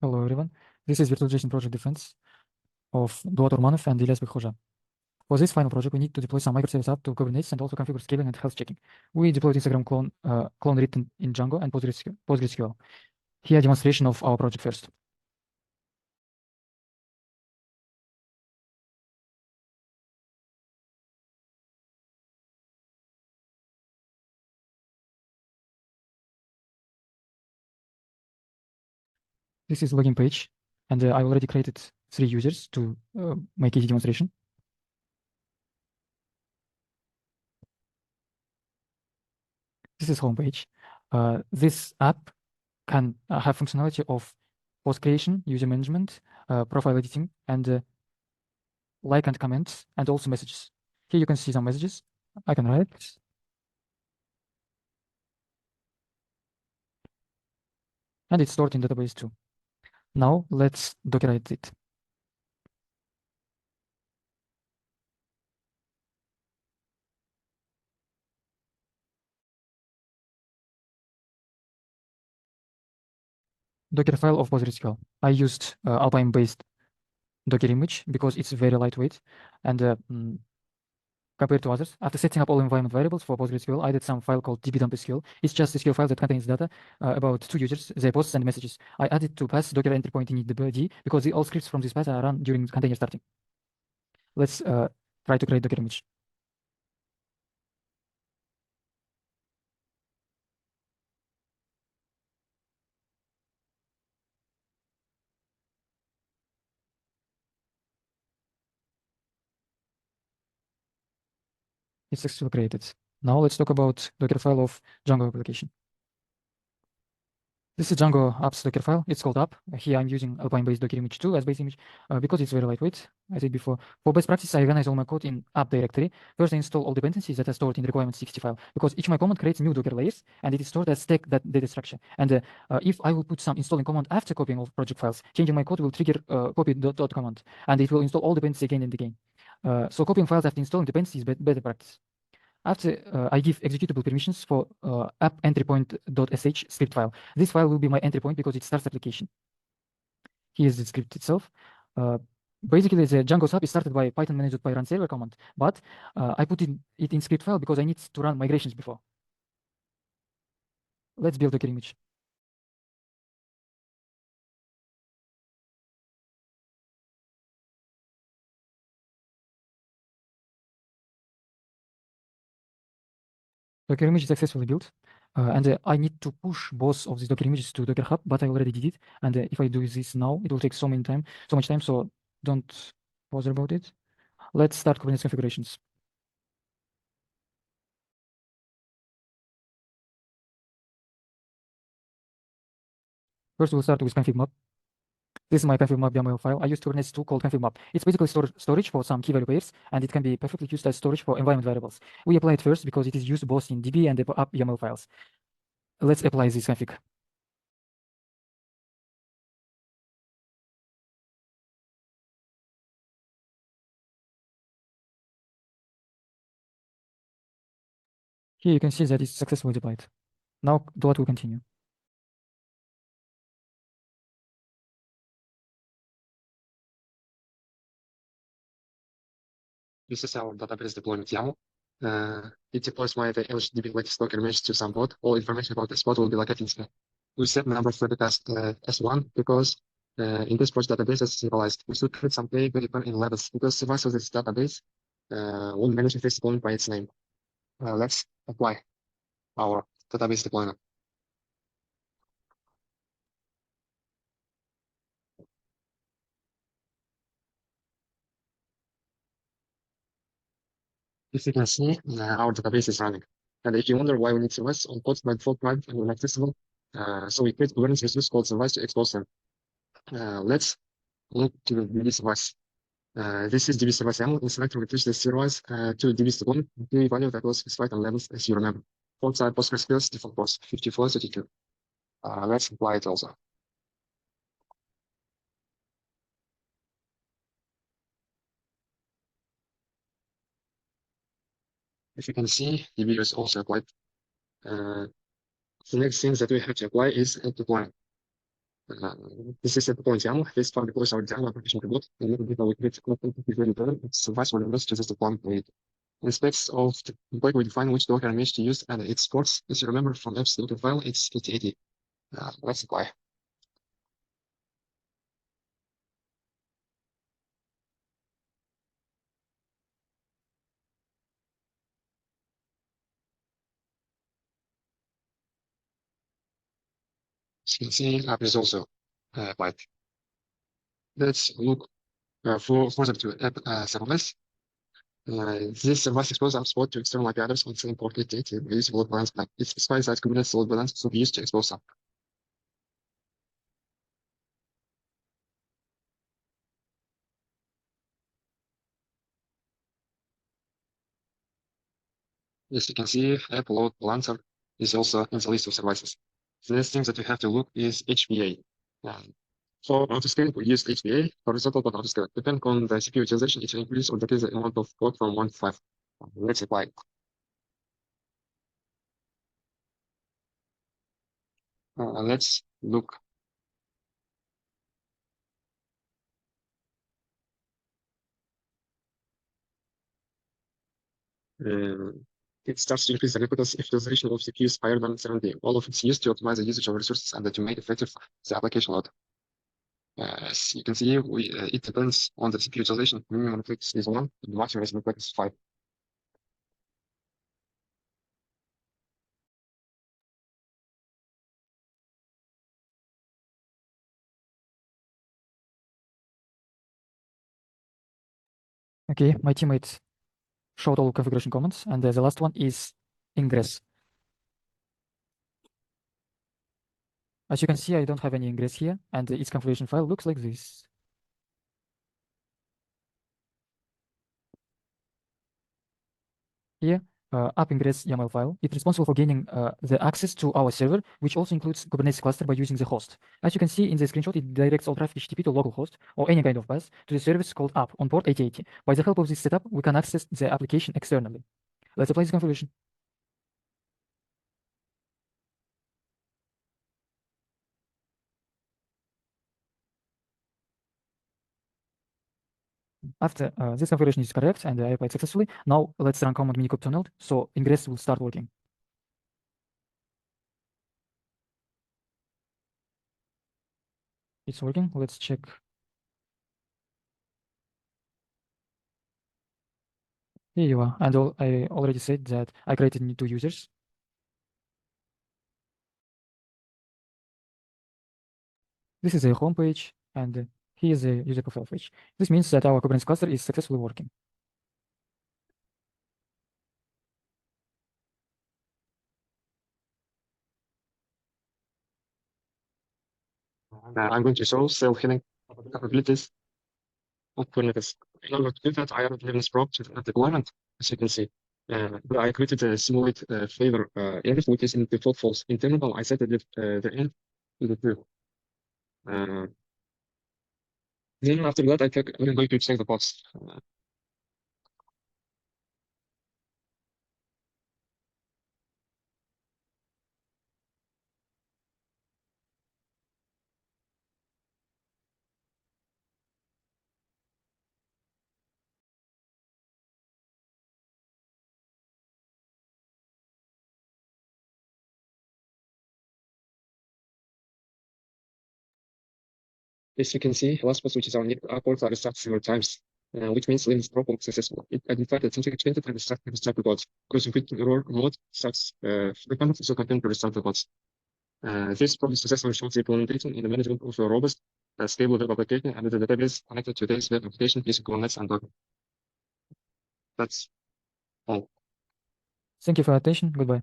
Hello everyone, this is virtualization project defense of Dulat Ormanov and Iliyas Bekkhozha. For this final project, we need to deploy some microservice app to Kubernetes and also configure scaling and health checking. We deployed Instagram clone written in Django and PostgreSQL. Here a demonstration of our project first. This is login page, and I already created 3 users to make easy demonstration. This is home page. This app can have functionality of post creation, user management, profile editing, and like and comments, and also messages. Here you can see some messages. I can write. And it's stored in database too. Now let's Dockerize it. Docker file of PostgreSQL. I used Alpine-based Docker image because it's very lightweight and compared to others. After setting up all environment variables for PostgreSQL, I did some file called db.dump.sql. It's just a SQL file that contains data about 2 users, their posts and messages. I added to pass Docker entry point in the because all scripts from this path are run during container starting. Let's try to create Docker image. It's successfully created. Now let's talk about Docker file of Django application. This is Django apps Docker file. It's called app. Here I'm using Alpine-based Docker image 2 as base image because it's very lightweight, as I said before. For best practice, I organize all my code in app directory. First, I install all dependencies that are stored in the requirements 60 file because each my command creates new Docker layers and it is stored as stack that data structure. And if I will put some installing command after copying all project files, changing my code will trigger copy dot command and it will install all dependencies again and again. So copying files after installing dependencies is better practice. After I give executable permissions for app entry point.sh script file. This file will be my entry point because it starts application. Here's the script itself. Basically, the Django app is started by Python manage.py run server command, but I put it in script file because I need to run migrations before. Let's build a Docker image. Docker image is successfully built, and I need to push both of these Docker images to Docker Hub, but I already did it. And if I do this now, it will take so much time. So don't bother about it. Let's start Kubernetes configurations. First, we'll start with config map. This is my config map YAML file. I use Kubernetes tool called config map. It's basically storage for some key value pairs, and it can be perfectly used as storage for environment variables. We apply it first because it is used both in DB and app YAML files. Let's apply this config. Here you can see that it's successfully deployed. Now Dulat will continue. This is our database deployment YAML. It deploys via the LHDB latest Docker image to some pod. All information about this pod will be located inside. We set number for the task S1 because in this project database as serialized, we should create some variable in levels because the rest of this database won't manage this deployment by its name. Let's apply our database deployment. If you can see, our database is running. And if you wonder why we need service on pods by default private and inaccessible, so we create Kubernetes resource called service to expose them. Let's look to the DB service. This is DB service YAML. In selector, we push the service to DB deployment. The value that was specified on levels as you remember. Port type PostgreSQL default port 5432. Let's apply it also. If you can see, DB is also applied. The next thing that we have to apply is deployment. This is a point YAML. This file deploys our Java application to boot. And little bit we create a content very better. It survives for the rest just the plan we in specs of the deploy, we define which Docker image to use and its ports. As you remember from apps Docker file, it's 8080. Let's apply. As you can see, app is also applied. Let's look further to app serverless. This serverless exposes app support to external IP address on the same port 8080. We use load balance back. It specifies that Kubernetes load balance should be used to expose app. As you can see, app load balancer is also in the list of services. The next thing that you have to look is HBA. For autoscaling, we use HBA, horizontal but autoscale. Depending on the CPU utilization, it will increase or decrease the amount of code from 1 to 5. Let's apply. Let's look. It starts to increase the replicas if the utilization of CPU is higher than 70. All of it's used to optimize the usage of resources and to make effective the application load. As you can see, it depends on the CPU utilization. Minimum reflex is 1, the maximum reflex is 5. Okay, my teammate showed all configuration comments, and the last one is ingress. As you can see, I don't have any ingress here, and its configuration file looks like this. Here, app ingress YAML file. It's responsible for gaining the access to our server, which also includes Kubernetes cluster by using the host. As you can see in the screenshot, it directs all traffic HTTP to localhost or any kind of path to the service called app on port 8080. By the help of this setup, we can access the application externally. Let's apply this configuration. After this configuration is correct and I applied successfully, now let's run command minikube tunneled, so ingress will start working. It's working. Let's check. Here you are. And I already said that I created new 2 users. This is a home page, and here is a user profile page. This means that our Kubernetes cluster is successfully working. I'm going to show self-healing capabilities of Kubernetes. In order to do that, I added Linux prop to the deployment, as you can see. I created a simulate flavor end, which is in default false. In terminal, I set the end to the true. Then after that, I'm going to check the box. As you can see, last post, which is our need ports, are restarted several times, which means Linux prop was successful. It identified that something expensive and restart the bots. Because if it error mode starts frequent, so continue to restart the bots. This problem successfully shows the implementation in the management of a robust, stable web application and the database connected to this web application using Kubernetes and Docker. That's all. Thank you for your attention. Goodbye.